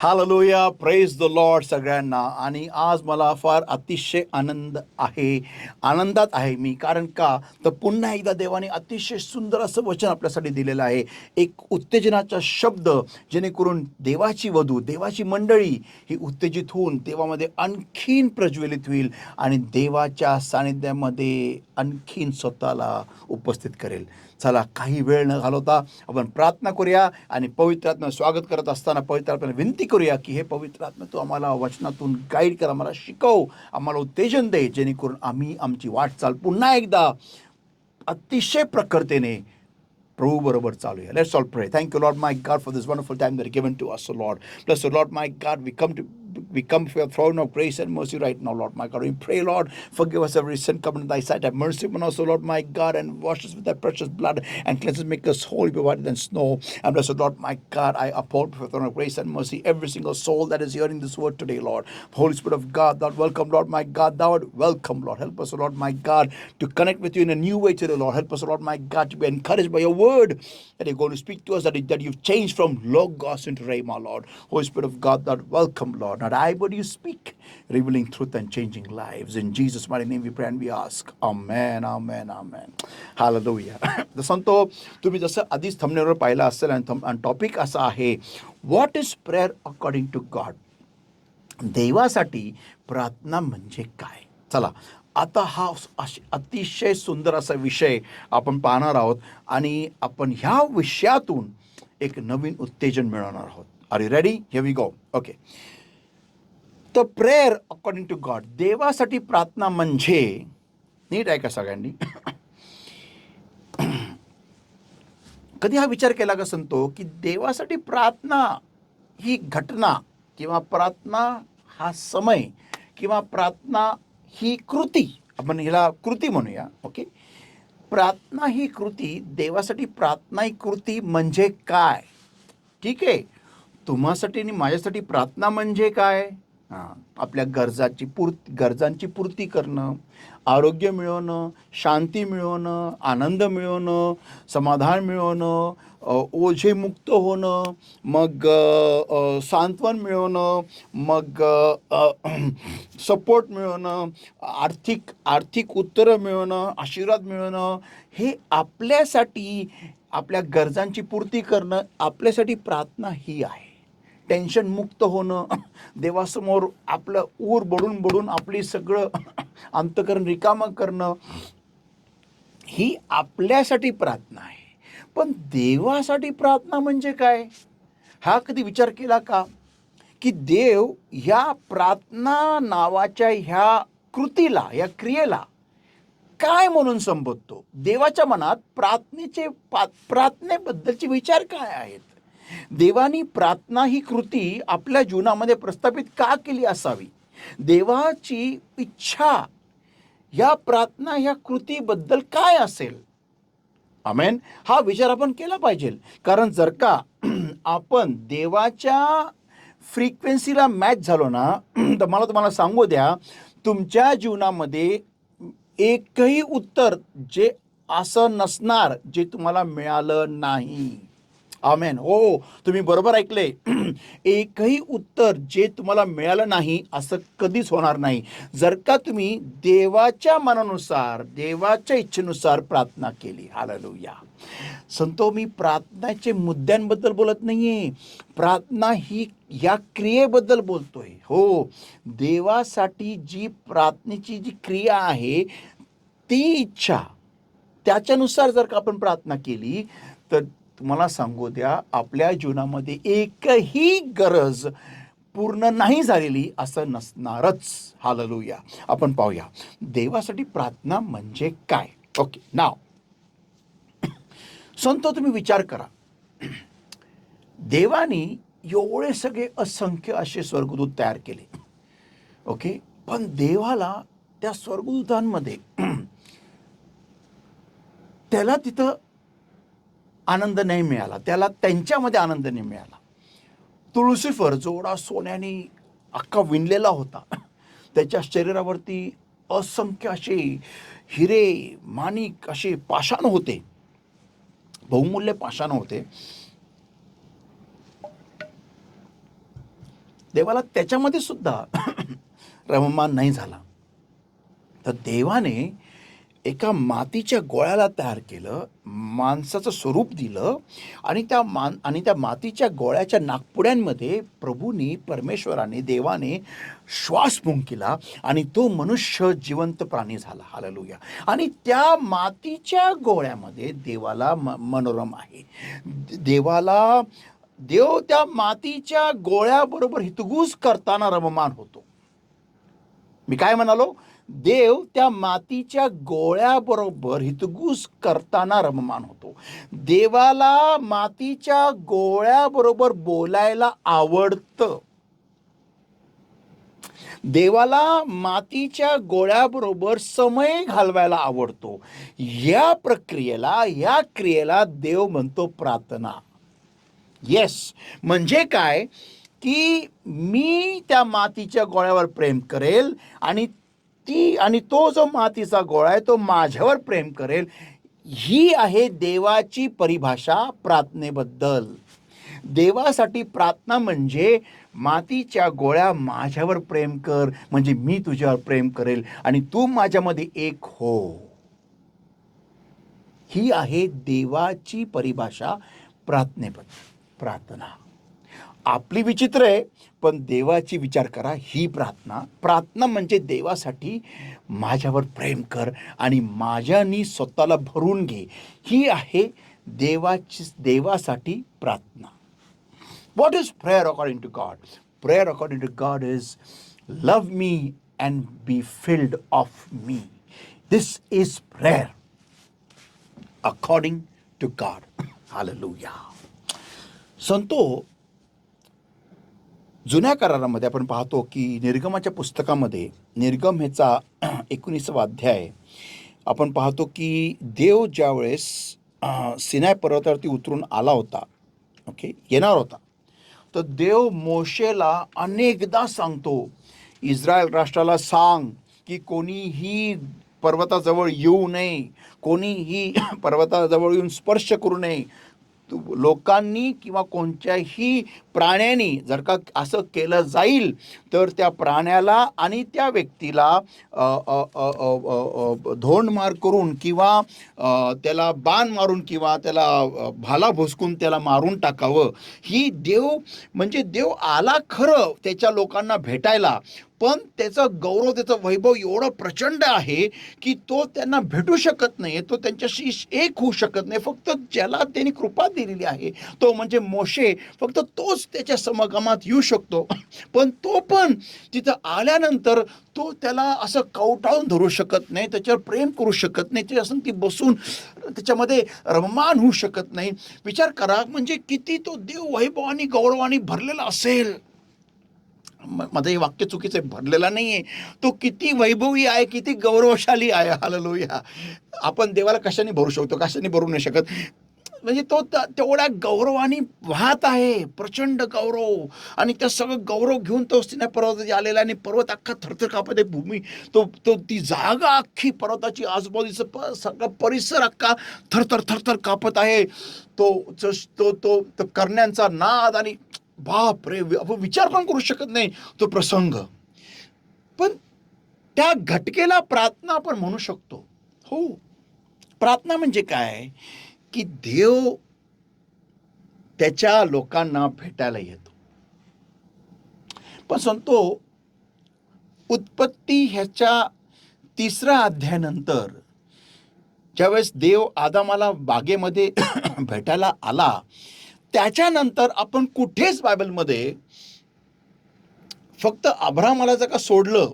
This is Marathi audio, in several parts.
हालेलुया, प्रेज द लॉर्ड सगळ्यांना. आणि आज मला फार अतिशय आनंदात आहे मी. कारण का तर पुन्हा एकदा देवाने अतिशय सुंदर असं वचन आपल्यासाठी दिलेलं आहे. एक उत्तेजनाचा शब्द, जेणेकरून देवाची वधू, देवाची मंडळी ही उत्तेजित होऊन देवामध्ये आणखीन प्रज्वलित होईल आणि देवाच्या सानिध्यामध्ये आणखीन स्वतःला उपस्थित करेल. चला, काही वेळ न घालवता आपण प्रार्थना करूया आणि पवित्र आत्म्याचं स्वागत करत असताना पवित्र आत्म्याला विनंती करूया की हे पवित्र आत्मा, तू आम्हाला वचनातून गाईड कर, आम्हाला शिकव, आम्हाला उत्तेजन दे, जेणेकरून आम्ही आमची वाटचाल पुन्हा एकदा अतिशय प्रखरतेने प्रभू बरोबर चालूया. लेट्स ऑल प्रे. Thank you Lord my God for this wonderful time that given to us, O Lord. Bless the Lord my God. We come before your throne of grace and mercy right now, Lord my God. We pray, Lord, forgive us every sin, come into thy sight. Have mercy upon us, O Lord my God, and wash us with thy precious blood and cleanse us, make us holy, be whiter than snow. And bless the Lord my God. I uphold before the throne of grace and mercy every single soul that is hearing this word today, Lord. Holy Spirit of God, thou welcome, Lord my God. Thou art welcome, Lord. Help us, O Lord my God, to connect with you in a new way today, Lord. Help us, O Lord my God, to be encouraged by your word that you're going to speak to us, that you've changed from Logos into Rhema, Lord. Holy Spirit of God, that welcome, Lord. Not I, but you speak, revealing truth and changing lives. In Jesus' mighty name we pray and we ask. Amen, amen, amen. Hallelujah. तर सांगतो, तुम्ही जसं आधीच थंबनेलवर पाहिलं असेल आणि टॉपिक असा आहे, what is prayer according to God. देवासाठी प्रार्थना म्हणजे काय. चला, आता हा अतिशय सुंदर असा विषय आपण पाहणार आहोत आणि आपण ह्या विषयातून एक नवीन उत्तेजन मिळवणार आहोत. Are you ready? Here we go. Okay. तर प्रेयर अकॉर्डिंग टू गॉड, देवासाठी प्रार्थना म्हणजे, नीट आहे का सगळ्यांनी? कधी हा विचार केला का संतो की देवासाठी प्रार्थना ही घटना किंवा प्रार्थना हा समय किंवा प्रार्थना ही कृती, आपण हिला कृती म्हणूया. ओके. प्रार्थना ही कृती, देवासाठी प्रार्थना ही कृती म्हणजे काय? ठीक आहे, तुम्हासाठी आणि माझ्यासाठी प्रार्थना म्हणजे काय? आपल्या गरजांची पूर्ती करणं, आरोग्य मिळवणं, शांती मिळवणं, आनंद मिळवणं, समाधान मिळवणं, ओझेमुक्त होणं, मग सांत्वन मिळवणं, मग सपोर्ट मिळवणं, आर्थिक उत्तरं मिळवणं, आशीर्वाद मिळवणं, हे आपल्यासाठी, आपल्या गरजांची पूर्ती करणं आपल्यासाठी प्रार्थना ही आहे. टेन्शन मुक्त होणं, देवासमोर आपलं ऊर बडून आपली सगळं अंतकरण रिकामं करणं, ही आपल्यासाठी प्रार्थना आहे. पण देवासाठी प्रार्थना म्हणजे काय? हा कधी विचार केला का की देव ह्या प्रार्थना नावाच्या ह्या कृतीला, या क्रियेला काय म्हणून संबोधतो? देवाच्या मनात प्रार्थनेबद्दलचे विचार काय आहेत? देवानी प्रार्थना ही कृती आपल्या जीवनामध्ये प्रस्थापित का केली असावी? देवाची इच्छा या प्रार्थना ह्या कृतीबद्दल काय असेल? आमेन. हा विचार आपण केला पाहिजे. कारण जर का आपण देवाच्या फ्रिक्वेन्सीला मॅच झालो ना, तर मला तुम्हाला सांगू द्या, तुमच्या जीवनामध्ये एकही उत्तर जे असं नसणार जे तुम्हाला मिळालं नाही. आमेन. हो, तुम्ही बरोबर ऐकले. एकही उत्तर जे तुम्हाला मिळालं नाही असं कधीच होणार नाही, जर का तुम्ही देवाच्या मनानुसार, देवाच्या इच्छेनुसार प्रार्थना केली. हालेलुया. संतो, मी प्रार्थनेचे मुद्द्यांबद्दल बोलत नाहीये, प्रार्थना ही या क्रियेबद्दल बोलतोय. हो, देवासाठी जी प्रार्थनेची जी क्रिया आहे, ती इच्छा, त्याच्यानुसार जर का आपण प्रार्थना केली तर तुम्हाला सांगू द्या, आपल्या जीवनामध्ये एकही गरज पूर्ण नाही झालेली असं नसणारच. हालेलुया. आपण पाहूया देवासाठी प्रार्थना म्हणजे काय. ओके, नाव संतो, तुम्ही विचार करा, देवानी एवढे सगळे असंख्य असे स्वर्गदूत तयार केले. ओके. पण देवाला त्या स्वर्गदूतांमध्ये त्याला तिथं आनंद नाही मिळाला, त्याला त्यांच्यामध्ये आनंद नाही मिळाला. लुसिफर जोडा सोन्याने अख्खा विणलेला होता, त्याच्या शरीरावरती असंख्य असे हिरे, माणिक, असे पाषाण होते, बहुमूल्य पाषाण होते. देवाला त्याच्यामध्ये सुद्धा रममान नाही झाला. तर देवाने एका मातीच्या गोळ्याला तयार केलं, माणसाचं स्वरूप दिलं आणि त्या मातीच्या गोळ्याच्या नाकपुड्यांमध्ये प्रभूनी, परमेश्वराने, देवाने श्वास फुंकिला आणि तो मनुष्य जिवंत प्राणी झाला. हालेलुया. आणि त्या मातीच्या गोळ्यामध्ये देवाला मनोरम आहे. देव त्या मातीच्या गोळ्याबरोबर हितगुज करताना रममान होतो. मी काय म्हणालो? देव त्या मातीच्या गोळ्याबरोबर हितगुज करताना रममान होतो. देवाला मातीच्या गोळ्याबरोबर बोलायला आवडतं. देवाला मातीच्या गोळ्याबरोबर समय घालवायला आवडतो. या क्रियेला देव म्हणतो प्रार्थना. येस, म्हणजे काय की मी त्या मातीच्या गोळ्यावर प्रेम करेल आणि तो जो मातीचा गोळा आहे तो माझ्यावर प्रेम करेल. ही आहे देवाची परिभाषा प्रार्थनेबद्दल. देवासाठी प्रार्थना म्हणजे मातीच्या गोळ्या माझ्यावर प्रेम कर, म्हणजे मी तुझ्यावर प्रेम करेल आणि तू माझ्यामध्ये एक हो. ही आहे देवाची परिभाषा प्रार्थनेबद्दल. प्रार्थना आपली विचित्र आहे, पण देवाची विचार करा. ही प्रार्थना म्हणजे देवासाठी माझ्यावर प्रेम कर आणि माझ्यानी स्वतःला भरून घे. ही आहे देवासाठी प्रार्थना. What is prayer according to God? Prayer according to God is love me and be filled of me. This is prayer according to God. Hallelujah. संतो, जुन्या करारामध्ये आपण पाहतो की निर्गमाच्या पुस्तकामध्ये, निर्गम ह्याचा 19वा अध्याय, आपण पाहतो की देव ज्यावेळेस सिनाय पर्वतावरती उतरून आला होता, येणार होता, तर देव मोशेला अनेकदा सांगतो, इस्रायल राष्ट्राला सांग की कोणीही पर्वताजवळ येऊ नये, कोणीही पर्वताजवळ येऊन स्पर्श करू नये. लोकांनी किंवा कोणत्याही प्राण्यानी जर का असं केलं जाईल तर त्या प्राण्याला आणि त्या व्यक्तीला धोंडमार करून किंवा त्याला बाण मारून किंवा त्याला भाला भोसकून त्याला मारून टाकावं. ही म्हणजे देव आला खरं त्याच्या लोकांना भेटायला, पण त्याचा गौरव, त्याचं वैभव एवढं प्रचंड आहे की तो त्यांना भेटू शकत नाही, तो त्यांच्याशी एक होऊ शकत नाही. फक्त ज्याला त्यांनी कृपा दिलेली आहे तो म्हणजे मोशे, फक्त तोच त्याच्या समागमात येऊ शकतो. पण तो पण तिथं आल्यानंतर तो त्याला असं कवटाळून धरू शकत नाही, त्याच्यावर प्रेम करू शकत नाही, त्याच्या ती बसून त्याच्यामध्ये रममान होऊ शकत नाही. विचार करा, म्हणजे किती तो देव वैभवानी गौरवानी भरलेला असेल. माझं हे वाक्य चुकीचं आहे, भरलेला नाही आहे, तो किती वैभवी आहे, किती गौरवशाली आहे. हालेलुया. आपण देवाला कशाने भरू शकतो? कशाने भरू नाही शकत. म्हणजे तो तेवढ्या गौरवाने वाहत आहे, प्रचंड गौरव. आणि त्या सगळं गौरव घेऊन तो सिनाय पर्वताची आलेला आणि पर्वत अख्खा थरथर कापत आहे. भूमी ती जागा अख्खी पर्वताची, आजूबाजूचं सगळं परिसर अख्खा थरथर थरथर कापत आहे. तो करण्यांचा नाद आणि बाप रे, आपण विचार पण करू शकत नाही तो प्रसंग. पण त्या घटकेला प्रार्थना आपण म्हणू शकतो. हो, प्रार्थना म्हणजे काय की देव त्याच्या लोकांना भेटायला येतो. पण सांगतो, उत्पत्ती ह्याच्या 3ऱ्या अध्यायानंतर ज्यावेळेस देव आदामाला बागेमध्ये भेटायला आला, त्याच्यानंतर आपण कुठेच बायबलमध्ये फक्त अब्राहमाला जर का सोडलं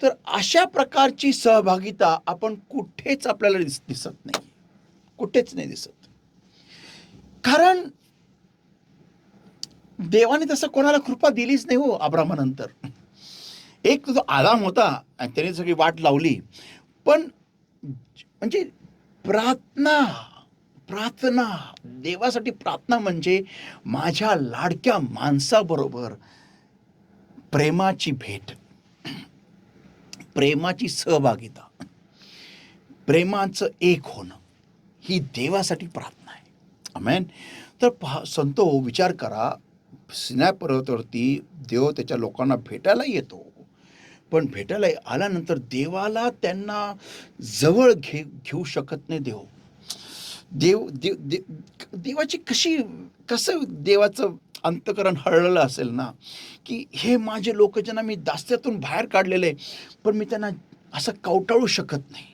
तर अशा प्रकारची सहभागिता आपण कुठेच आपल्याला दिसत नाही, कुठेच नाही दिसत. कारण देवाने तसं कोणाला कृपा दिलीच नाही हो. अब्राहमानंतर एक तो आदाम होता आणि त्याने सगळी वाट लावली, पण म्हणजे प्रार्थना देवासाठी प्रार्थना म्हणजे माझ्या लाडक्या माणसाबरोबर प्रेमाची भेट, प्रेमाची सहभागिता, प्रेमाचं एक होणं, ही देवासाठी प्रार्थना आहे. आमेन. तर संतो, विचार करा, सिनाय पर्वतावरती देव त्याच्या लोकांना भेटायला येतो. पण भेटायला आल्यानंतर देवाला त्यांना जवळ घेऊ शकत नाही देव. देव देव देव देवाची कसं देवाचं अंतःकरण हळलेलं असेल ना, की हे माझे लोक ज्यांना मी दास्यातून बाहेर काढलेले, पण मी त्यांना असं कवटाळू शकत नाही,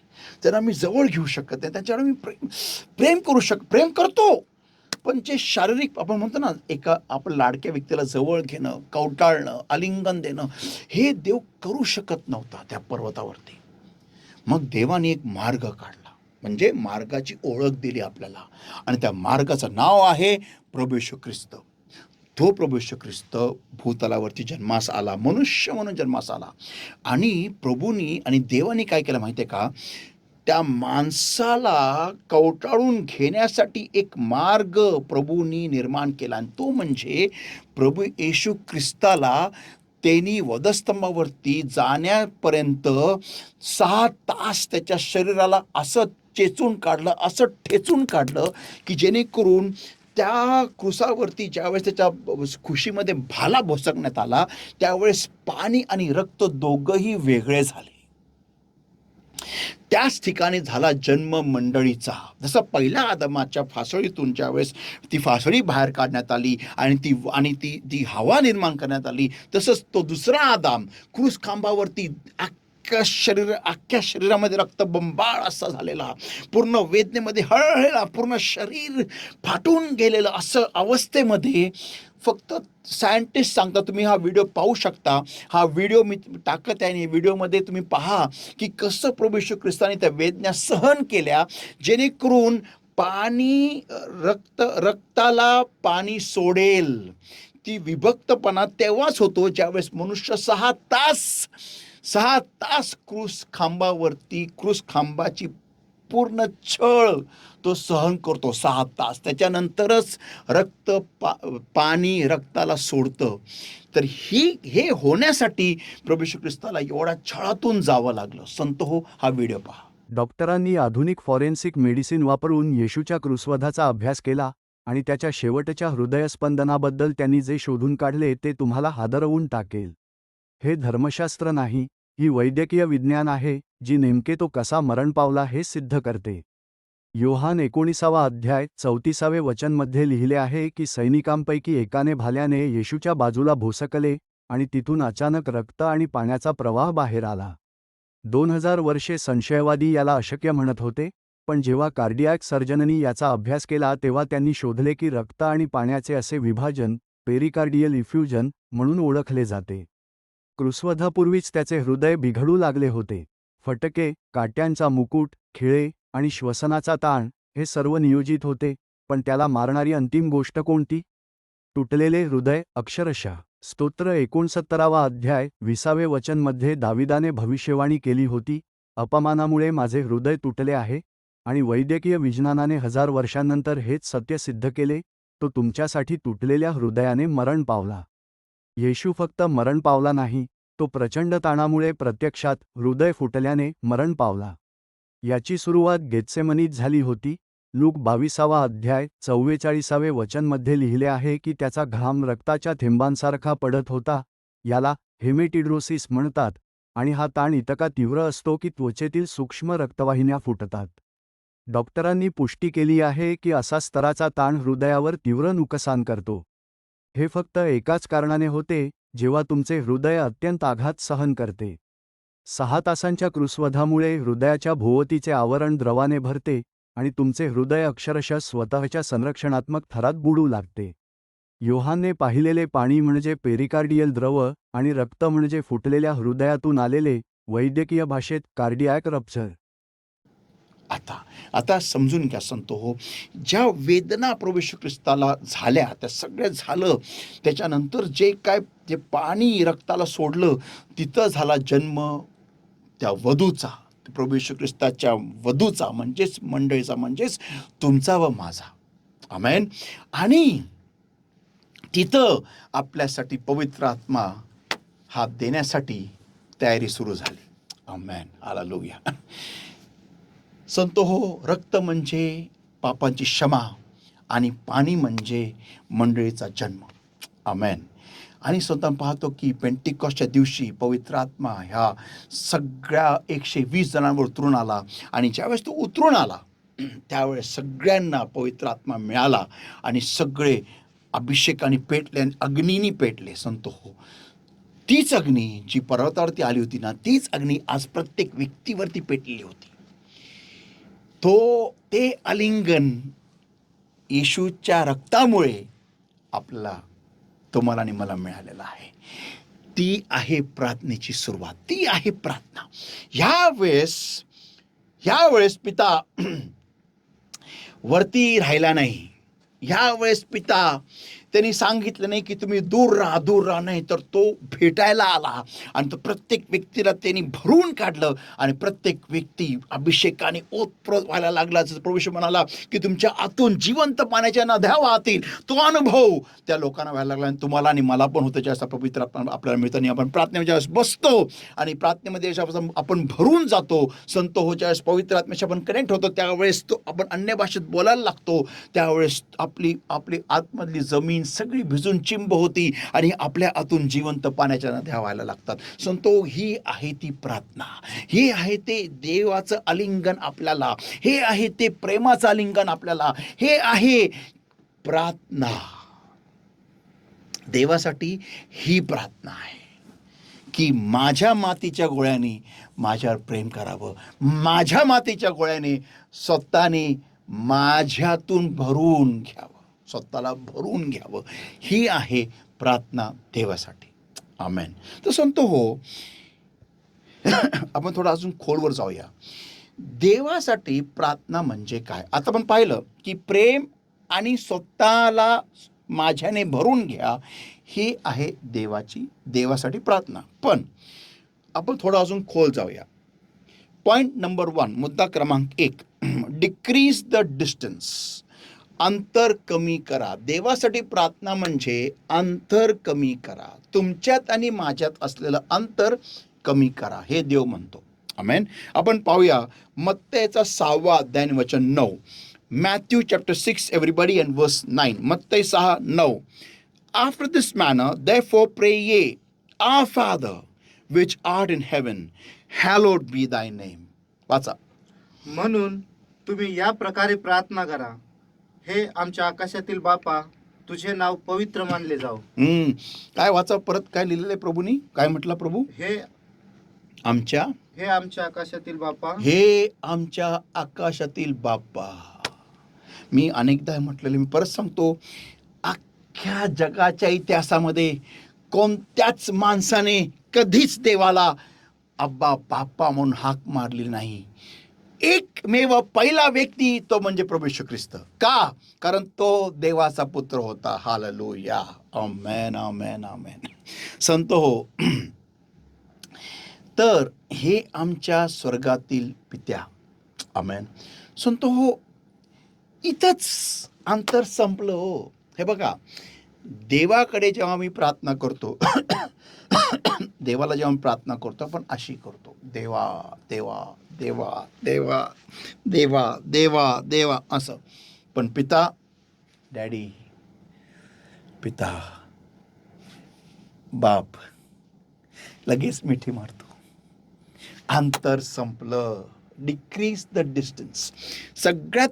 त्यांना मी जवळ घेऊ शकत नाही, त्यांच्यावर मी प्रेम करतो. पण जे शारीरिक आपण म्हणतो ना, एका आपण लाडक्या व्यक्तीला जवळ घेणं, कवटाळणं, आलिंगन देणं, हे देव करू शकत नव्हता त्या पर्वतावरती. मग देवाने एक मार्ग काढला, म्हणजे मार्गाची ओळख दिली आपल्याला, आणि त्या मार्गाचं नाव आहे प्रभू येशू ख्रिस्त. तो प्रभू येशू ख्रिस्त भूतलावरती जन्मास आला, मनुष्य म्हणून जन्मास आला. आणि प्रभूनी आणि देवाने काय केलं माहिती आहे का, त्या माणसाला कवटाळून घेण्यासाठी एक मार्ग प्रभूंनी निर्माण केला, आणि तो म्हणजे प्रभू येशू ख्रिस्ताला त्यांनी वधस्तंभावरती जाण्यापर्यंत 6 तास त्याच्या शरीराला असं चेचून काढलं, असं ठेचून काढलं, की जेणेकरून त्या क्रुसावरती ज्यावेळेस त्याच्या खुशीमध्ये भाला भोसकण्यात आला, त्यावेळेस पाणी आणि रक्त दोघंही वेगळे झाले. त्याच ठिकाणी झाला जन्म मंडळीचा. जसं पहिल्या आदमाच्या फासळीतून ज्यावेळेस ती फासळी बाहेर काढण्यात आली आणि ती हवा निर्माण करण्यात आली, तसंच तो दुसरा आदाम क्रूस खांबावरती अख्ख्या शरीरामध्ये रक्तबंबाळ असा झालेला, पूर्ण वेदनेमध्ये हळहळला, पूर्ण शरीर फाटून गेलेलं असं अवस्थेमध्ये. फक्त सायंटिस्ट सांगता, तुम्ही हा व्हिडिओ पाहू शकता, हा व्हिडिओ मी टाकत आहे, आणि व्हिडिओमध्ये तुम्ही पहा की कसं प्रभू येशू ख्रिस्ताने त्या वेदना सहन केल्या, जेणेकरून रक्ताला पाणी सोडेल. ती विभक्तपणा तेव्हाच होतो ज्यावेळेस मनुष्य 6 तास क्रूस खांबाची पूर्ण छळ तो सहन करतो, 6 तास. त्याच्यानंतरच पाणी रक्ताला सोडतं. तर हे होण्यासाठी प्रभू येशू ख्रिस्ताला एवढ्या छळातून जावं लागलं. संत हो, हा व्हिडिओ पहा. डॉक्टरांनी आधुनिक फॉरेन्सिक मेडिसिन वापरून येशूच्या क्रूसवधाचा अभ्यास केला, आणि त्याच्या शेवटच्या हृदयस्पंदनाबद्दल त्यांनी जे शोधून काढले ते तुम्हाला हादरवून टाकेल. हे धर्मशास्त्र नाही, ही वैद्यकीय विज्ञान आहे, जी नेमके तो कसा मरण पावला हे सिद्ध करते. योहान 19 अध्याय 34 वचनमध्ये लिहिले आहे की सैनिकांपैकी एकाने भाल्याने येशूच्या बाजूला भोसकले, आणि तिथून अचानक रक्त आणि पाण्याचा प्रवाह बाहेर आला. 2000 वर्षे संशयवादी याला अशक्य म्हणत होते, पण जेव्हा कार्डियाक सर्जननी याचा अभ्यास केला तेव्हा त्यांनी शोधले की रक्त आणि पाण्याचे असे विभाजन पेरिकार्डियल इफ्युजन म्हणून ओळखले जाते. क्रूसवधापूर्वीच त्याचे हृदय बिघडू लागले होते. फटके, काट्यांचा मुकुट, खिळे आणि श्वसनाचा ताण हे सर्व नियोजित होते, पण त्याला मारणारी अंतिम गोष्ट कोणती? तुटलेले हृदय. अक्षरशः स्तोत्र 69 अध्याय 20 वचनमध्ये दाविदाने भविष्यवाणी केली होती, अपमानामुळे माझे हृदय तुटले आहे. आणि वैद्यकीय विज्ञानाने 1000 वर्षांनंतर हेच सत्य सिद्ध केले, तो तुमच्यासाठी तुटलेल्या हृदयाने मरण पावला. येशू फक्त मरण पावला नाही, तो प्रचंड ताणामुळे प्रत्यक्षात हृदय फुटल्याने मरण पावला. याची सुरुवात गेत्सेमनीत झाली होती. लूक 22 अध्याय 44 वचनमध्ये लिहिले आहे की त्याचा घाम रक्ताच्या थेंबांसारखा पडत होता. याला हेमेटिड्रोसिस म्हणतात, आणि हा ताण इतका तीव्र असतो की त्वचेतील सूक्ष्म रक्तवाहिन्या फुटतात. डॉक्टरांनी पुष्टी केली आहे की असा स्तराचा ताण हृदयावर तीव्र नुकसान करतो. हे फक्त एकाच कारणाने होते, जेव्हा तुमचे हृदय अत्यंत आघात सहन करते. 6 तासांच्या क्रूसवधामुळे हृदयाच्या भोवतीचे आवरण द्रवाने भरते, आणि तुमचे हृदय अक्षरशः स्वतःच्या संरक्षणात्मक थरात बुडू लागते. योहानने पाहिलेले पाणी म्हणजे पेरिकार्डियल द्रव, आणि रक्त म्हणजे फुटलेल्या हृदयातून आलेले, वैद्यकीय भाषेत कार्डियाक रप्चर. आता समजून घ्या संतो हो, ज्या वेदना प्रभू येशू ख्रिस्ताला झाल्या त्या सगळ्या झालं, त्याच्यानंतर जे पाणी रक्ताला सोडलं, तिथं झाला जन्म त्या वधूचा, प्रभू येशू ख्रिस्ताच्या वधूचा, म्हणजेच मंडळीचा, म्हणजेच तुमचा व माझा. आमेन. आणि तिथं आपल्यासाठी पवित्र आत्मा हा देण्यासाठी तयारी सुरू झाली. आमेन. हालेलुया. संतो हो, रक्त म्हणजे पापांची क्षमा, आणि पाणी म्हणजे मंडळीचा जन्म. आमेन. आणि स्वतः पाहतो की पेंटिकॉस्टच्या दिवशी पवित्र आत्मा ह्या सगळ्या 120 जणांवर उतरून आला. आणि ज्यावेळेस तो उतरून आला त्यावेळेस सगळ्यांना पवित्र आत्मा मिळाला आणि सगळे अभिषेकाने पेटले आणि अग्नीने पेटले. संत हो, तीच अग्नी जी पर्वतावरती आली होती ना, तीच अग्नी आज प्रत्येक व्यक्तीवरती पेटलेली होती. ते आलिंगन येशूच्या रक्तामुळे आपल्याला, तुम्हाला आणि मला मिळालेला आहे. ती आहे प्रार्थनेची सुरुवात, ती आहे प्रार्थना. ह्यावेळेस पिता वरती राहिला नाही. ह्यावेळेस पिता त्यांनी सांगितलं नाही की तुम्ही दूर राहा नाही, तर तो भेटायला आला आणि तो प्रत्येक व्यक्तीला त्यांनी भरून काढलं आणि प्रत्येक व्यक्ती अभिषेकाने ओतप्रोत व्हायला लागला. जसं प्रभू म्हणाला की तुमच्या आतून जिवंत पाण्याच्या नद्या वाहतील, तो अनुभव त्या लोकांना व्हायला लागला. आणि तुम्हाला आणि मला पण होतं. ज्यावेळेस पवित्र आपल्याला मिळतं आणि आपण प्रार्थनेमध्ये ज्यावेळेस बसतो आणि प्रार्थनेमध्ये आपण भरून जातो, संत हो, ज्यावेळेस पवित्र आत्म्याशी आपण कनेक्ट होतो, त्यावेळेस तो आपण अन्य भाषेत बोलायला लागतो, त्यावेळेस आपली आतमधली जमीन सगळी भिजून चिंब होती आणि आपल्या आतून जिवंत पाण्याच्या नद्या व्हायला लागतात. संतो, ही आहे ती प्रार्थना, हे आहे ते देवाचं आलिंगन आपल्याला, हे आहे ते प्रेमाचं आलिंगन आपल्याला, हे आहे प्रार्थना. देवासाठी ही प्रार्थना आहे की माझ्या मातीच्या गोळ्याने माझ्यावर प्रेम करावं, माझ्या मातीच्या गोळ्याने स्वतःने माझ्यातून भरून घ्यावं, स्वतःला भरून घ्यावं. ही आहे प्रार्थना देवासाठी. आमेन. तर सांगतो हो, आपण थोडं अजून खोलवर जाऊया. देवासाठी प्रार्थना म्हणजे काय? आता आपण पाहिलं की प्रेम आणि स्वतःला माझ्याने भरून घ्या, ही आहे देवासाठी प्रार्थना. पण आपण थोडं अजून खोल जाऊया. पॉइंट नंबर 1, मुद्दा क्रमांक 1, डिक्रीज द डिस्टन्स. अंतर कमी करा. देवासाठी प्रार्थना म्हणजे अंतर कमी करा. तुमच्यात आणि माझ्यात असलेलं अंतर कमी करा, हे देव म्हणतो. आमेन. आपण पाहूया मत्तयचा 6वा अध्याय वचन 9. मॅथ्यू चॅप्टर 6 एव्हरीबडी अँड वर्स 9. मत्तय 6:9. After this manner, therefore pray ye, Our Father, which art in heaven, hallowed be thy name. वाचा. म्हणून तुम्ही या प्रकारे प्रार्थना करा, हे आमच्या आकाशातील बापा, तुझे नाव पवित्र मानले जाओ. काय वाचा परत, काय लिहिलेलं आहे प्रभूनी? काय म्हटलं प्रभू? हे आमच्या आकाशातील बापा, हे आमच्या आकाशातील बापा. मी अनेकदा म्हटलेले, मी परत सांगतो, अख्ख्या जगाच्या इतिहासामध्ये कोणत्याच माणसाने कधीच देवाला अब्बा बाप्पा म्हणून हाक मारली नाही. एकमेव पहिला व्यक्ती तो म्हणजे प्रभू येशू ख्रिस्त. का? कारण तो देवाचा पुत्र होता. हालेलुया. आमेन, आमेन, आमेन. संत हो, तर हे आमच्या स्वर्गातील पित्या. आमेन. संत हो, इथंच अंतर संपलं हो. हे बघा, देवाकडे जेव्हा मी प्रार्थना करतो, देवाला जेव्हा प्रार्थना करतो आपण अशी करतो, देवा देवा देवा देवा देवा देवा देवा असं. पण पिता, डॅडी, पिता, बाप, लगेच मिठी मारतो. अंतर संपलं. Decrease the distance. सगळ्यात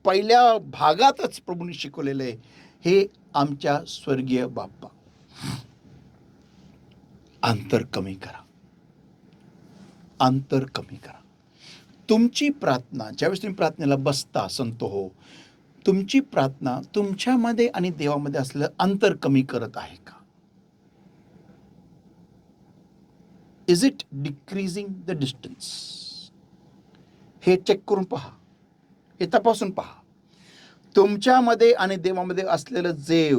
पहिल्या भागातच प्रभूने शिकवलेलं आहे, हे आमच्या स्वर्गीय बाप्पा, अंतर कमी करा, अंतर कमी करा. तुमची प्रार्थना, ज्यावेळेस तुम्ही प्रार्थनेला बसता संत हो, तुमची प्रार्थना तुमच्यामध्ये आणि देवामध्ये असलेलं अंतर कमी करत आहे का? Is it decreasing the distance? हे चेक करून पहा, हे तपासून पहा. तुमच्यामध्ये आणि देवामध्ये असलेलं जे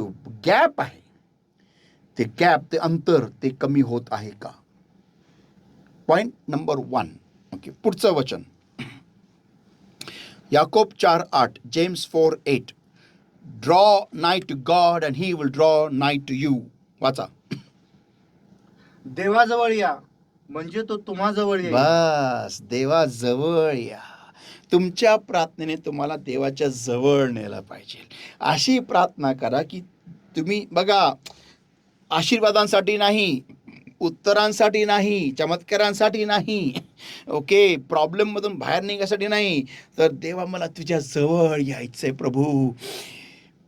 गॅप आहे, ते गॅप, ते अंतर, ते कमी होत आहे का? Point number 1. ओके, पुढचं वचन याकोब 4:8, James 4:8. Draw nigh to God and he will draw nigh to you. वाचा. देवाजवळ या, म्हणजे तो तुम्हाजवळ येईल. बस, देवाजवळ या. तुमच्या प्रार्थनेने तुम्हाला देवाच्या जवळ नेलं पाहिजे. अशी प्रार्थना करा की तुम्ही बघा, आशीर्वादांसाठी नाही, उत्तरांसाठी नाही, चमत्कारांसाठी नाही, ओके, प्रॉब्लेममधून बाहेर निघण्यासाठी नाही, तर देवा मला तुझ्या जवळ यायचंय प्रभू,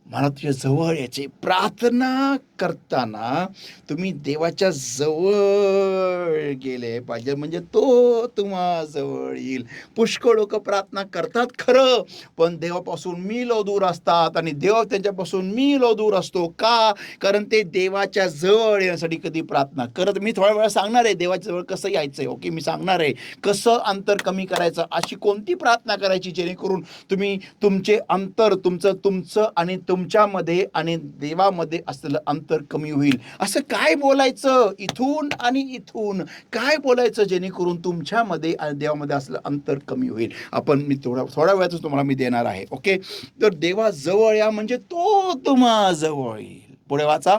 मला तुझ्या जवळ यायचे. प्रार्थना करताना तुम्ही देवाच्या जवळ गेले पाहिजे, म्हणजे तो तुम्हा जवळ येईल. पुष्कळ लोक प्रार्थना करतात खरं, पण देवापासून मीलो दूर असतात आणि देव त्यांच्यापासून मीलो दूर असतो. का? कारण ते देवाच्या जवळ येण्यासाठी कधी प्रार्थना करत. मी थोड्या वेळा सांगणार आहे देवाच्या जवळ कसं यायचंय. ओके, मी सांगणार आहे कसं अंतर कमी करायचं, अशी कोणती प्रार्थना करायची जेणेकरून तुम्ही तुमचे अंतर, तुमचं आणि तुमच्यामध्ये आणि देवामध्ये असलेलं अंतर कमी होईल. असं काय बोलायचं इथून आणि इथून, काय बोलायचं जेणेकरून तुमच्यामध्ये आणि देवामध्ये असलेलं अंतर कमी होईल. मी थोड्या वेळातच तुम्हाला मी देणार आहे. ओके, तर देवा जवळ या म्हणजे तो तुम्हा जवळ येईल. पुढे वाचा.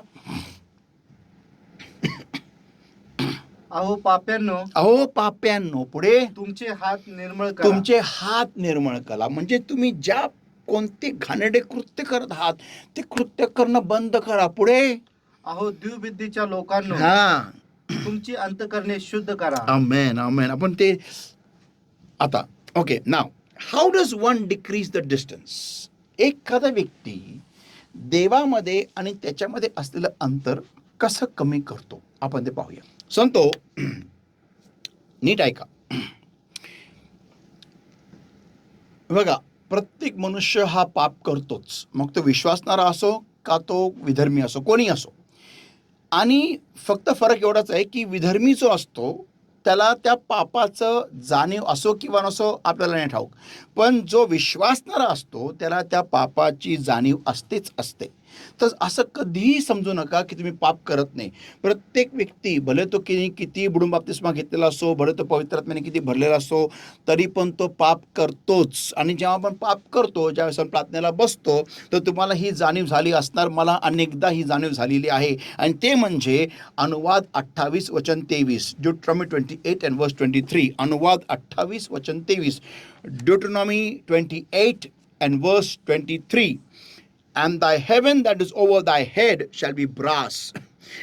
अहो पाप्यांनो, अहो पाप्यांनो, पुढे तुमचे हात निर्मळ करा. तुमचे हात निर्मळ करा, म्हणजे तुम्ही ज्या कोणते घाणेरडे कृत्य करत आहात ते कृत्य करणं बंद करा. पुढे. अहो द्विबुद्धीच्या लोकांनो, हा, तुमची अंतकरणे शुद्ध करा. आमेन, आमेन. आपण ते आता okay. Now, how does one decrease the distance. एखादा व्यक्ती देवामध्ये आणि त्याच्यामध्ये असलेलं अंतर कसं कमी करतो आपण ते पाहूया. संतो, नीट ऐका. बघा, प्रत्येक मनुष्य हा पाप करतोच, मग तो विश्वासणारा असो का तो विधर्मी असो, कोणी असो. आणि फक्त फरक एवढाच आहे की विधर्मी जो असतो त्याला त्या पापाचं जाणीव असो किंवा नसो आपल्याला नाही ठाऊक, पण जो विश्वासणारा असतो त्याला त्या पापाची जाणीव असतेच असते. तर असं कधीही समजू नका की तुम्ही पाप करत नाही. प्रत्येक व्यक्ती, भले तो किती बुडून बाप्तिस्मा घेतलेला असो, भले तो पवित्र आत्म्याने किती भरलेला असो, तरी पण तो पाप करतोच. आणि जेव्हा आपण पाप करतो, ज्यावेळेस आपण प्रार्थनेला बसतो, तर तुम्हाला ही जाणीव झाली असणार, मला अनेकदा ही जाणीव झालेली आहे. आणि ते म्हणजे अनुवाद 28 वचन 23, ड्यूटरॉनॉमी 28 and verse 23. अनुवाद 28 वचन 23, ड्यूटरॉनॉमी 28 and verse 23. And thy heaven that is over thy head shall be brass,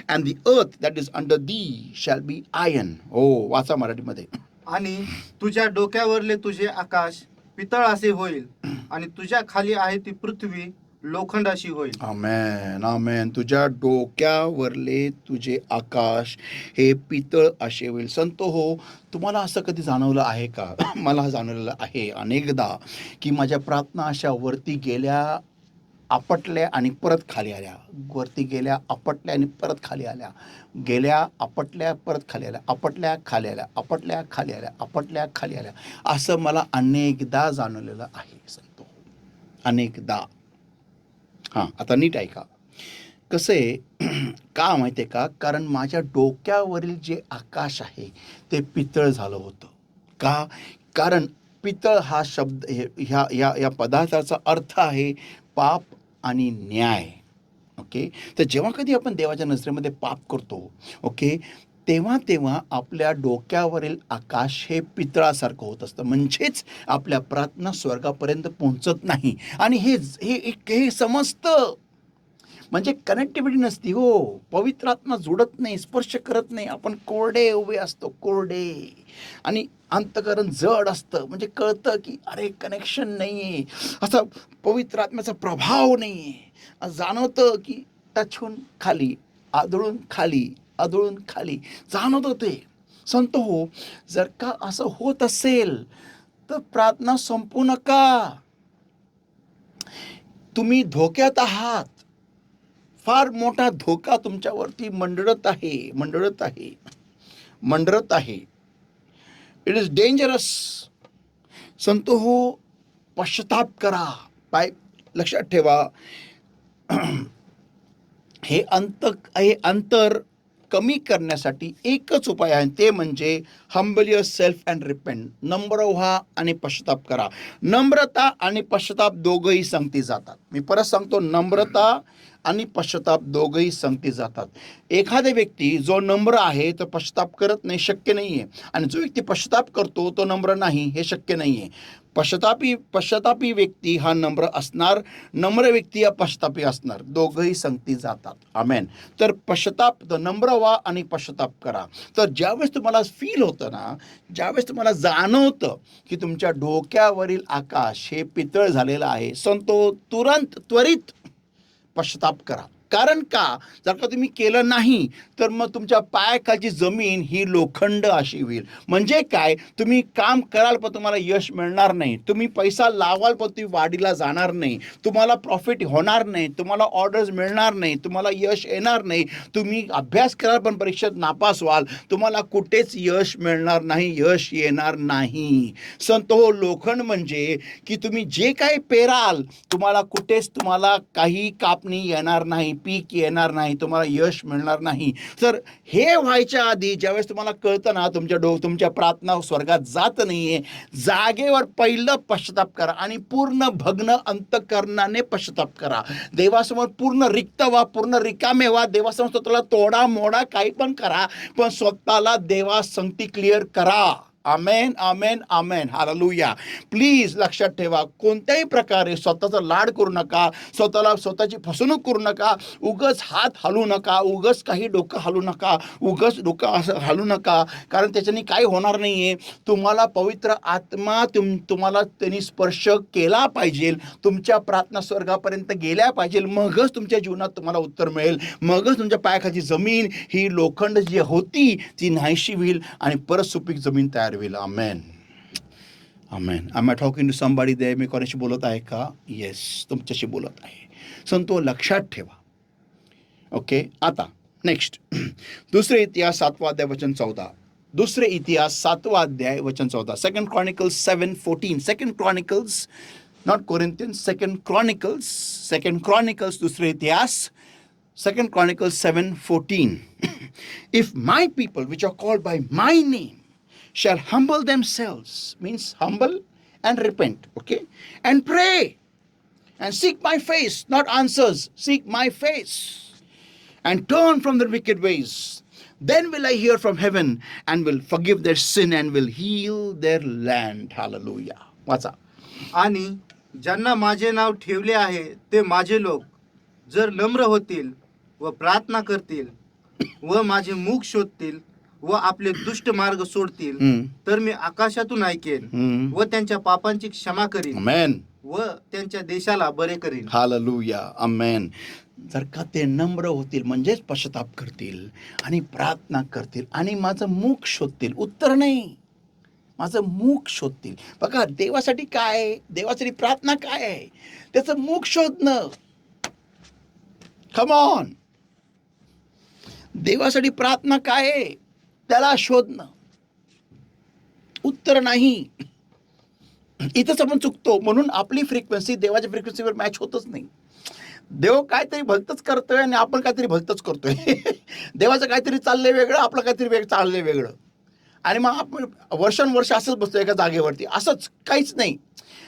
and the earth that is under thee shall be iron. Oh, वाचा मराठीमध्ये. आणि तुझ्या डोक्यावरले तुझे आकाश पितळ असे होईल, आणि तुझ्या खाली आहे ती पृथ्वी लोखंडाशी होईल. आमेन, आमेन. तुझ्या डोक्यावरले तुझे आकाश हे पितळ असे होईल. संतो हो, तुम्हाला असं कधी जाणवलं आहे का? मला जाणवलेलं आहे अनेकदा की माझ्या प्रार्थना अशा वरती गेल्या, आपटल्या आणि परत खाली आल्या, वरती गेल्या, आपटल्या आणि परत खाली आल्या, गेल्या, आपटल्या, परत खाली आल्या, आपटल्या, खाली आल्या, आपटल्या, खाली आल्या, आपटल्या, खाली आल्या. असं मला अनेकदा जाणवलेलं आहे संतो, अनेकदा. हां, आता नीट ऐका. कसं आहे, का माहिती आहे का? कारण माझ्या डोक्यावरील जे आकाश आहे ते पितळ झालं होतं. का? कारण पितळ हा शब्द ह्या पदार्थाचा अर्थ आहे पाप आणि न्याय. ओके, तर जेव्हा कधी आपण देवाच्या नजरेमध्ये पाप करतो, ओके, तेव्हा आपल्या डोक्यावरील आकाश हे पितळासारखं होत असतं. म्हणजेच आपल्या प्रार्थना स्वर्गापर्यंत पोहोचत नाही. आणि हे समजतं, म्हणजे कनेक्टिव्हिटी नसती हो, पवित्र आत्मा जोडत नाही, स्पर्श करत नाही, आपण कोरडे उभे असतो, कोरडे, आणि अंतकरण जड असतं. म्हणजे कळतं की अरे कनेक्शन नाही आहे, असा पवित्र आत्म्याचा प्रभाव नाही आहे. जाणवतं की टच होऊन खाली, आदळून खाली, आदळून खाली जाणवतं ते. संत हो, जर का असं होत असेल तर प्रार्थना संपू नका. तुम्ही धोक्यात आहात. फार मोठा धोका तुमच्यावरती मंडळत आहे. It is dangerous. संतो हो, पश्चाताप करा. लक्षात ठेवा, हे अंतर कमी करण्यासाठी एकच उपाय आहे, ते म्हणजे humble your self and repent. नम्र व्हा आणि पश्चाताप करा. नम्रता आणि पश्चाताप दोघंही संगती जातात. मी परत सांगतो, नम्रता आणि पश्चाताप दोघंही संगती जातात. एखादा व्यक्ती जो नम्र आहे तो पश्चाताप करत नाही, शक्य नाही आहे. आणि जो व्यक्ती पश्चाताप करतो तो नम्र नाही, हे शक्य नाही आहे. पश्चातापी व्यक्ती हा नम्र असणार, नम्र व्यक्ती हा पश्चातापी असणार, दोघंही संगती जातात. आमेन. तर पश्चाताप, तर नम्र व्हा आणि पश्चाताप करा. तर ज्यावेळेस तुम्हाला फील होतं ना, ज्यावेळेस तुम्हाला जाणवतं की तुमच्या डोक्यावरील आकाश हे पितळ झालेलं आहे, संतो त्वरित पश्चाताप करा. कारण का, जर का तुम्ही केलं नाही तर मग तुमच्या पायाखालची जमीन ही लोखंड अशी होईल. म्हणजे काय, तुम्ही काम कराल पण तुम्हाला यश मिळणार नाही, तुम्ही पैसा लावाल पण तुम्ही वाढीला जाणार नाही, तुम्हाला प्रॉफिट होणार नाही, तुम्हाला ऑर्डर्स मिळणार नाही, तुम्हाला यश येणार नाही, तुम्ही अभ्यास कराल पण परीक्षेत नापास व्हाल, तुम्हाला कुठेच यश मिळणार नाही, यश येणार नाही. संतो, लोखंड म्हणजे की तुम्ही जे काही पेराल तुम्हाला कुठेच तुम्हाला काही कापणी येणार नाही, पीक येणार नाही, तुम्हाला यश मिळणार नाही. तर हे व्हायच्या आधी ज्यावेळेस तुम्हाला कळतं ना तुमच्या प्रार्थना स्वर्गात जात नाहीये, जागेवर पहिलं पश्चाताप करा आणि पूर्ण भग्न अंतःकरणाने पश्चाताप करा. देवासमोर पूर्ण रिक्त व्हा, पूर्ण रिकामे व्हा, देवासमोर स्वतःला तोडा मोडा काही पण करा, पण स्वतःला देवासंगती क्लिअर करा. आमेन, आमेन, आमेन, हालेलुया. प्लीज लक्षात ठेवा, कोणत्याही प्रकारे स्वतःचा लाड करू नका, स्वतःची फसवणूक करू नका, उगच हात हलवू नका, उगच काही डोकं हलवू नका, उगच डोकं असं हलवू नका, कारण त्याच्याने काही होणार नाही आहे. तुम्हाला पवित्र आत्मा तुम्हाला त्यांनी स्पर्श केला पाहिजे, तुमच्या प्रार्थना स्वर्गापर्यंत गेल्या पाहिजे, मगच तुमच्या जीवनात तुम्हाला उत्तर मिळेल, मगच तुमच्या पायाखालची जमीन ही लोखंड जी होती ती नाहीशी होईल आणि परत सुपीक जमीन तयार होईल. Amen, amen. I am talking to somebody there. मी कोणाशी बोलत आहे का? येस, तुमच्याशी बोलत आहे. संतो, लक्षात ठेवा. ओके, आता नेक्स्ट दुसरे इतिहास 7वा अध्याय वचन 14. दुसरे इतिहास 7वा अध्याय वचन 14. Second Chronicles 7:14. Second Chronicles, not Corinthians, second Chronicles दुसरे इतिहास, Second Chronicles 7:14. If my people which are called by my name shall humble themselves, means humble and repent, okay, and pray and seek my face, not answers, seek my face, and turn from their wicked ways, then will I hear from heaven and will forgive their sin and will heal their land. Hallelujah. वाचा. आणि ज्यांना माझे नाव ठेवले आहे ते माझे लोक जर नम्र होतील व प्रार्थना करतील व माझे मुख शोधतील व आपले दुष्ट मार्ग सोडतील, तर मी आकाशातून ऐकेन व त्यांच्या पापांची क्षमा करीन, आमेन, व त्यांच्या देशाला बरे करीन. हालेलुया, आमेन. जर का ते नम्र होतील म्हणजेच पश्चाताप करतील आणि प्रार्थना करतील आणि माझं मुख शोधतील, उत्तर नाही, माझं मुख शोधतील. बघा, देवासाठी काय आहे, देवासाठी प्रार्थना काय आहे, त्याचं मुख शोधणं. कम ऑन, देवासाठी प्रार्थना काय आहे, त्याला शोधणं, उत्तर नाही. इथंच आपण चुकतो, म्हणून आपली फ्रिक्वेन्सी देवाच्या फ्रिक्वेन्सीवर मॅच होतच नाही. देव काहीतरी भलतंच करतोय आणि आपण काहीतरी भलतंच करतोय. देवाचं काहीतरी चाललंय वेगळं, आपलं काहीतरी चाललंय वेगळं, आणि मग आपण वर्षानुवर्ष असंच बसतो एका जागेवरती, असंच काहीच नाही.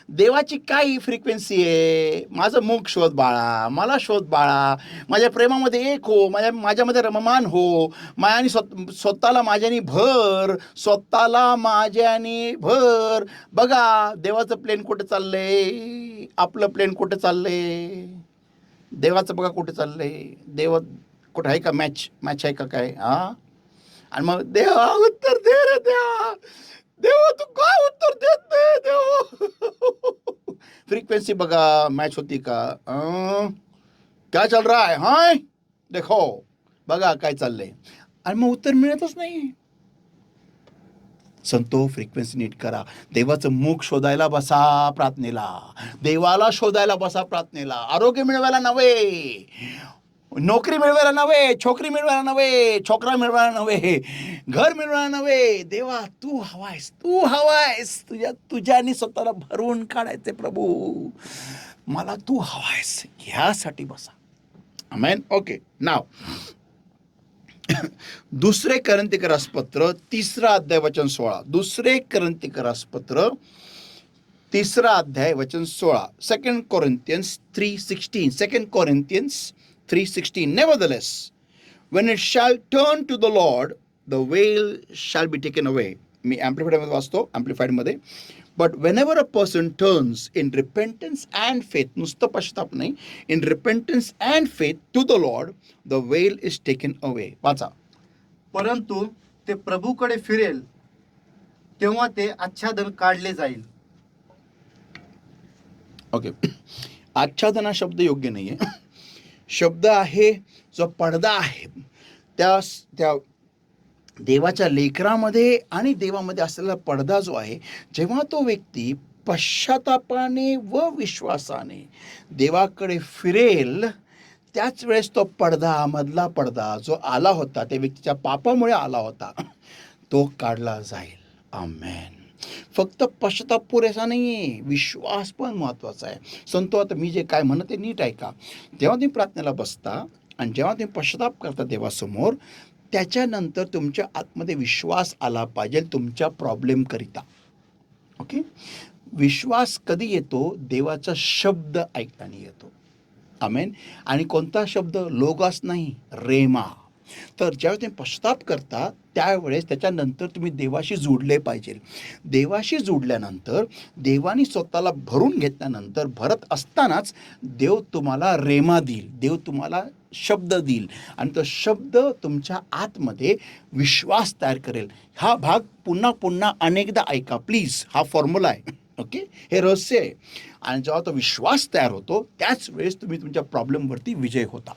देवाची काय फ्रिक्वेन्सी आहे, माझं मुख शोध बाळा, मला शोध बाळा, माझ्या प्रेमामध्ये एक हो, माझ्यामध्ये रममान हो, मायाने स्वतःला माझ्यानी भर, स्वतःला माझ्यानी भर. बघा, देवाचं प्लेन कुठे चाललंय, आपलं प्लेन कुठे चाललंय, देवाचं बघा कुठे चाललंय, देव कुठं आहे का, मॅच आहे का काय? आणि मग देवा उत्तर दे रे, देवा तू काय उत्तर देत नाही देव. फ्रिक्वेन्सी बघा मॅच होती का? क्या चल रहा है, हाय देखो, बघा काय चाललंय, आणि मग उत्तर मिळतच नाही. संतो, फ्रिक्वेन्सी नीट करा. देवाचं मुख शोधायला बसा प्रार्थनेला, देवाला शोधायला बसा प्रार्थनेला. आरोग्य मिळवायला नव्हे, नोकरी मिळवायला नव्हे, छोकरी मिळवायला नव्हे, छोकरा मिळवायला नव्हे, घर मिळवायला नव्हे. देवा तू हवायस, तुझ्यानी स्वतःला भरून काढायचे. प्रभू मला तू हवायस, ह्यासाठी बसा. आमेन. ओके, नाव दुसरे कोरिन्थियपत्र 3 अध्याय वचन 16. दुसरे कोरिन्थियपत्र 3 अध्याय वचन 16. Second Corinthians 3:16. 2 Corinthians 3:16. Nevertheless, when it shall turn to the Lord, the veil shall be taken away. मी ॲम्प्लिफाईडमध्ये वाचतो, ॲम्प्लिफाईडमध्ये. But whenever a person turns in repentance and faith, नुसतं पश्चाताप नाही, in repentance and faith to the Lord, the veil is taken away. वाचा. परंतु ते प्रभूकडे फिरेल तेव्हा ते आच्छादन काढले जाईल. ओके. आच्छादन हा शब्द योग्य नाही आहे. शब्द आहे जो पडदा आहे. त्या देवाच्या लेकरामध्ये आणि देवामध्ये असलेला पडदा जो आहे, जेव्हा तो व्यक्ती पश्चातापाने व विश्वासाने देवाकडे फिरेल, त्याच वेळेस तो पडदा, मधला पडदा जो आला होता, त्या व्यक्तीच्या पापामुळे आला होता, तो काढला जाईल. आमेन. फक्त पश्चाताप पुरेसा नाही आहे, विश्वास पण महत्त्वाचा आहे. संतो, आता मी जे काय म्हणत ते नीट ऐका. जेव्हा तुम्ही प्रार्थनेला बसता आणि जेव्हा तुम्ही पश्चाताप करता देवासमोर, त्याच्यानंतर तुमच्या आतमध्ये विश्वास आला पाहिजे तुमच्या प्रॉब्लेमकरिता. ओके. विश्वास कधी येतो? देवाचा शब्द ऐकताना येतो. आमेन. आणि कोणता शब्द? लोगोस नाही, रेमा. तर ज्यावेळेस तुम्ही पश्चाताप करता त्यावेळेस त्याच्यानंतर तुम्ही देवाशी जोडले पाहिजे. देवाशी जोडल्यानंतर, देवानी स्वतःला भरून घेतल्यानंतर, भरत असतानाच देव तुम्हाला रेमा देईल, देव तुम्हाला शब्द देईल आणि तो शब्द तुमच्या आतमध्ये विश्वास तयार करेल. हा भाग पुन्हा पुन्हा अनेकदा ऐका प्लीज. हा फॉर्म्युला आहे. ओके. हे रहस्य आहे. आणि जेव्हा तो विश्वास तयार होतो त्याच वेळेस तुम्ही तुमच्या प्रॉब्लेमवरती विजय होता.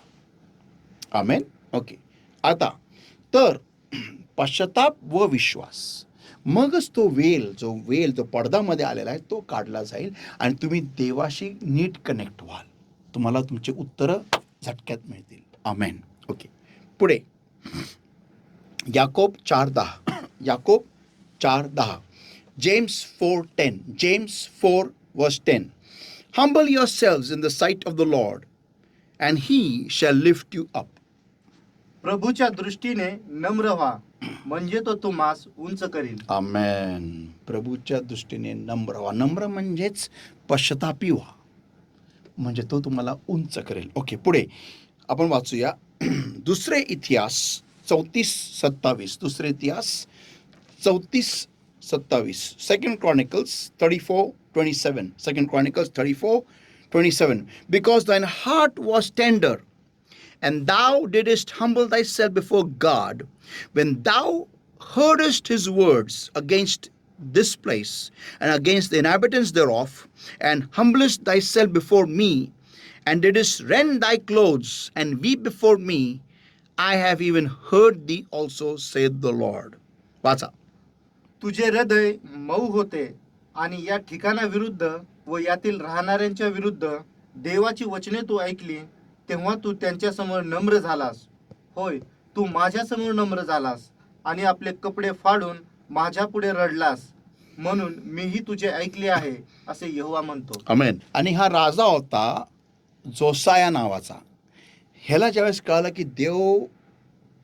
आमेन. ओके. आता तर पश्चाताप व विश्वास, मगच तो वेल जो पडद्यामध्ये आलेला आहे तो काढला जाईल आणि तुम्ही देवाशी नीट कनेक्ट व्हाल. तुम्हाला तुमचे उत्तरं झटक्यात मिळतील. आमेन. ओके. पुढे Yakob 4:10. Yakob 4:10. James 4:10. James 4:10. Humble yourselves in the sight of the Lord, and he shall lift you up. प्रभूच्या दृष्टीने नम्र व्हा, म्हणजे तो तुम्हास उंच करील. आमेन. प्रभूच्या दृष्टीने नम्र व्हा. नम्र म्हणजेच पश्चातापी व्हा, म्हणजे तो तुम्हाला उंच करेल. ओके. पुढे आपण वाचूया दुसरे इतिहास 34:27. दुसरे इतिहास 34:27. Second chronicles 34:27. Second chronicles 34:27. Because thine heart was tender, and thou didst humble thyself before God, when thou heardest his words against this place and against the inhabitants thereof, and humblest thyself before me, and didst rend thy clothes and weep before me, I have even heard thee also, saith the Lord. वाचा. तुझे हृदय मऊ होते आणि या ठिकाणाविरुद्ध व यातील राहणाऱ्यांच्या विरुद्ध देवाची वचने तू ऐकली, तेव्हा तू त्यांच्यासमोर नम्र झालास. होय, तू माझ्यासमोर नम्र झालास आणि आपले कपडे फाडून माझ्यापुढे रडलास, म्हणून मीही तुझे ऐकले आहे, असे यहोवा म्हणतो. आमेन. आणि हा राजा होता जोसाया नावाचा. ह्याला ज्यावेळेस कळालं की देव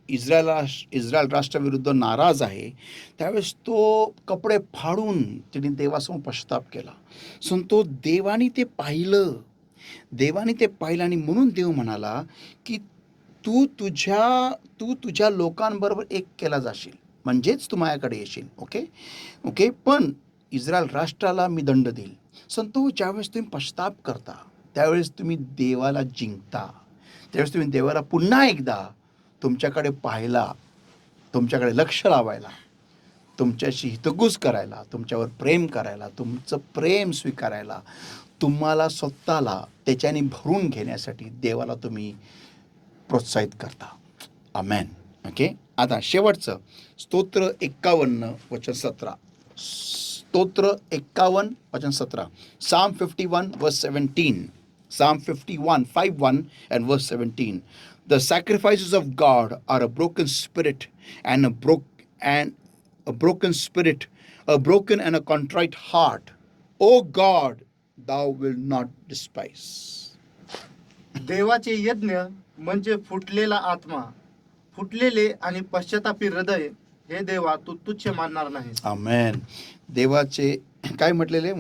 इस्रायल राष्ट्राविरुद्ध नाराज आहे, त्यावेळेस तो कपडे फाडून त्याने देवासमोर पश्चाताप केला. संतो देवाने ते पाहिलं आणि म्हणून देव म्हणाला की तू तुझ्या लोकांबरोबर एक केला जाशील, म्हणजेच तू माझ्याकडे येशील. ओके. पण इस्रायल राष्ट्राला मी दंड देईल. संतो ज्यावेळेस तुम्ही पश्चाताप करता त्यावेळेस तुम्ही देवाला जिंकता. त्यावेळेस तुम्ही देवाला पुन्हा एकदा तुमच्याकडे पाहायला, तुमच्याकडे लक्ष लावायला, तुमच्याशी हितगुज करायला, तुमच्यावर प्रेम करायला, तुमचं प्रेम स्वीकारायला, तुम्हाला स्वतःला त्याच्याने भरून घेण्यासाठी देवाला तुम्ही प्रोत्साहित करता. आमेन. ओके. आता शेवटचं स्तोत्र 51:17. स्तोत्र 51:17. Psalm 51:17. Psalm 51:5:1 and verse 17. The sacrifices of God are a broken spirit and a broken and a contrite heart. O God, thou wilt not despise. देवाचे यज्ञ म्हणजे फुटलेला आत्मा, फुटलेले आणि पश्चातापी हृदय, हे देवा तू तुच्छ मानणार नाहीस. आमेन. देवाचे काय म्हटलेले?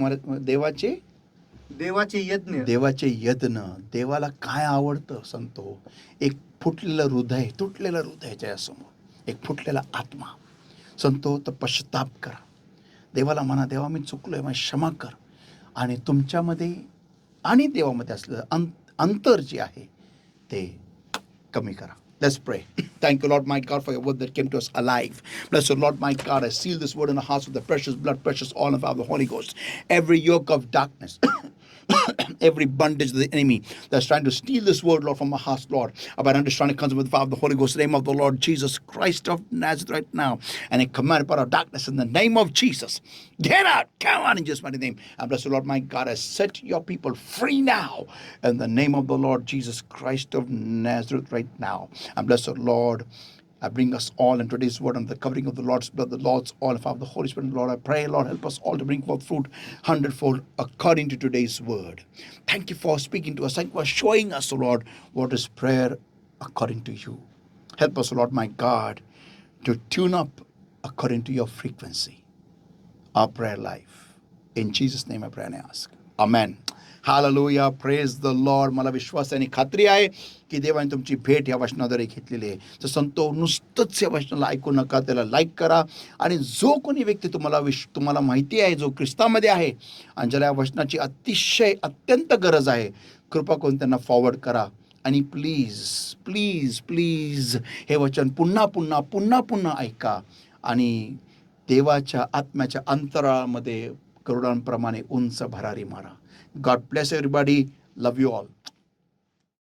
देवाचे यज्ञ. देवाला काय आवडतं संतो? एक फुटलेलं हृदय, तुटलेलं हृदय त्याच्यासमोर, एक फुटलेला आत्मा. संतो, तर पश्चाताप करा. देवाला म्हणा, देवा मी चुकलो आहे, मला क्षमा कर. आणि तुमच्यामध्ये आणि देवामध्ये असलेलं अंतर जे आहे ते कमी करा. Let's pray. Thank you, Lord my God, for your word that came to us alive. Bless you, Lord my God. I seal this word in the hearts of the precious blood, precious oil of the Holy Ghost. Every yoke of darkness, every bondage of the enemy that's trying to steal this word, Lord, from our hearts, Lord, about understanding comes with the power of the Holy Ghost, in the name of the Lord Jesus Christ of Nazareth right now. And I command part of darkness in the name of Jesus. Get out! Come on in Jesus' mighty name. And bless the Lord my God. I set your people free now in the name of the Lord Jesus Christ of Nazareth right now. And bless the Lord. I bring us all into this word and the covering of the Lord's blood, the Lord's oil, of the Holy Spirit. Lord, I pray, Lord, help us all to bring forth fruit hundredfold according to today's word. Thank you for speaking to us. Thank you for showing us, Lord, what is prayer according to you. Help us, Lord, my God, to tune up according to your frequency, our prayer life. In Jesus' name I pray and ask. Amen. Hallelujah, praise the Lord. मला विश्वास आणि खात्री आहे की देवाने तुमची भेट या वचनाद्वारे घेतलेली आहे. तर संतो नुसतंच या वचनाला ऐकू नका, त्याला लाईक करा. आणि जो कोणी व्यक्ती तुम्हाला माहिती आहे जो ख्रिस्तामध्ये आहे आणि ज्याला या वचनाची अतिशय अत्यंत गरज आहे, कृपा करून त्यांना फॉरवर्ड करा. आणि प्लीज प्लीज प्लीज हे वचन पुन्हा पुन्हा पुन्हा पुन्हा ऐका आणि देवाच्या आत्म्याच्या अंतराळामध्ये करोडांप्रमाणे उंच भरारी मारा. God bless everybody. Love you all.